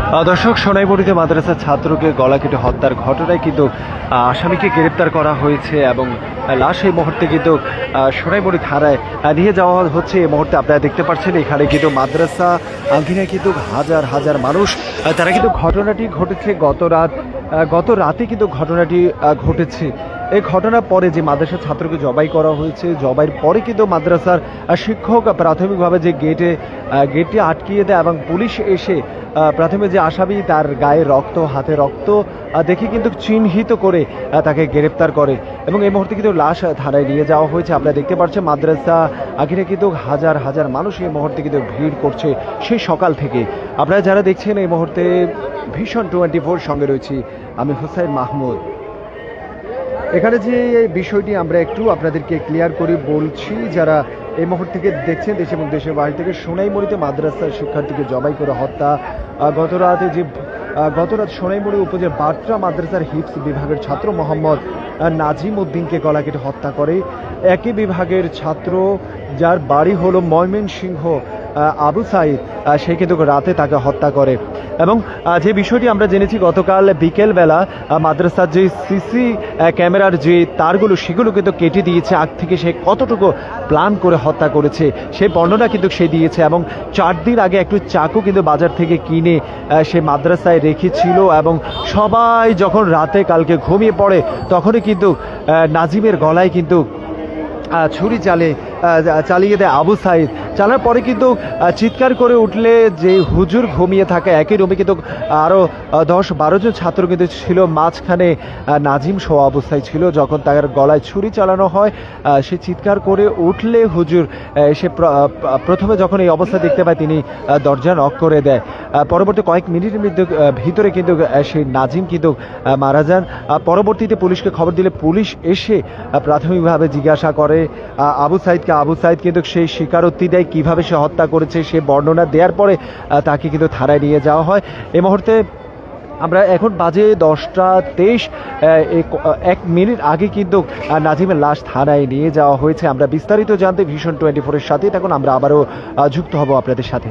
দর্শক, সোনাইমুড়িতে মাদ্রাসার ছাত্রকে গলা কেটে হত্যার ঘটনায় কিন্তু আসামিকে গ্রেপ্তার করা হয়েছে এবং লাশ এই মুহূর্তে কিন্তু সোনাইমুড়ি থানায় নিয়ে যাওয়া হচ্ছে। এই মুহূর্তে আপনারা দেখতে পাচ্ছেন এখানে কিন্তু মাদ্রাসা আঙ্গিনায় কিন্তু হাজার হাজার মানুষ। তারা কিন্তু ঘটনাটি ঘটেছে গত রাতে কিন্তু ঘটনাটি ঘটেছে। এই ঘটনার পরে যে মাদ্রাসার ছাত্রকে জবাই করা হয়েছে, জবাইয়ের পরে কিন্তু মাদ্রাসার শিক্ষক প্রাথমিকভাবে যে গেটটি আটকিয়ে দেয় এবং পুলিশ এসে প্রথমে যে আসামি তার গায়ে রক্ত, হাতে রক্ত দেখে কিন্তু চিহ্নিত করে তাকে গ্রেপ্তার করে এবং এই মুহূর্তে কিন্তু লাশ থানায় নিয়ে যাওয়া হয়েছে। আপনারা দেখতে পাচ্ছেন মাদ্রাসা আগে কিন্তু হাজার হাজার মানুষ এই মুহূর্তে কিন্তু ভিড় করছে সেই সকাল থেকে। আপনারা যারা দেখছেন এই মুহূর্তে ভিশন 24 সঙ্গে রয়েছি আমি হুসাইন মাহমুদ। এখানে যে বিষয়টি আমরা একটু আপনাদেরকে ক্লিয়ার করে বলছি, যারা এই মুহূর্ত থেকে দেখছেন দেশ এবং দেশের বাইরে থেকে, সোনাইমুড়িতে মাদ্রাসার শিক্ষার্থীকে জবাই করে হত্যা। গতরাত সোনাইমুড়ি উপজেলার বাট্রা মাদ্রাসার হিপস বিভাগের ছাত্র মোহাম্মদ নাজিম উদ্দিনকে গলা কেটে হত্যা করে একই বিভাগের ছাত্র, যার বাড়ি হলো ময়মনসিংহ, আবু সাইদ, সে কিন্তু রাতে তাকে হত্যা করে। এবং যে বিষয়টি আমরা জেনেছি গতকাল বিকেলবেলা মাদ্রাসার যে সিসি ক্যামেরার যে তারগুলো সেগুলো কিন্তু কেটে দিয়েছে। আগ থেকে সে কতটুকু প্ল্যান করে হত্যা করেছে সেই বর্ণনা কিন্তু সে দিয়েছে এবং 4 দিন আগে একটু চাকু কিন্তু বাজার থেকে কিনে সে মাদ্রাসায় রেখেছিল এবং সবাই যখন রাতে কালকে ঘুমিয়ে পড়ে তখনই কিন্তু নাজিমের গলায় কিন্তু ছুরি চালিয়ে দেয় আবু সাইদ। চালার পরে কিন্তু চিৎকার করে উঠলে যে হুজুর ঘুমিয়ে থাকে একই রুমে কিন্তু আরও 10-12 জন ছাত্র কিন্তু ছিল, মাঝখানে নাজিম সহ অবস্থায় ছিল। যখন তার গলায় ছুরি চালানো হয় সে চিৎকার করে উঠলে হুজুর সে প্রথমে যখন এই অবস্থা দেখতে পায় তিনি দরজা নক করে দেয়। পরবর্তী কয়েক মিনিটের ভিতরে কিন্তু সেই নাজিম কিন্তু মারা যান। পরবর্তীতে পুলিশকে খবর দিলে পুলিশ এসে প্রাথমিকভাবে জিজ্ঞাসা করে আবু সাইদকে। আবু সাইদ কিন্তু সেই স্বীকারোক্তি দেয় কিভাবে সে হত্যা করেছে, সে বর্ণনা দেওয়ার পরে তাকে কিন্তু থানায় নিয়ে যাওয়া হয়। এই মুহূর্তে আমরা এখন বাজে 10:23, 1 মিনিট আগে কিন্তু নাজিমের লাশ থানায় নিয়ে যাওয়া হয়েছে। আমরা বিস্তারিত জানতে ভিশন 24-এর সাথেই থাকুন, আমরা আবারও যুক্ত হব আপনাদের সাথে।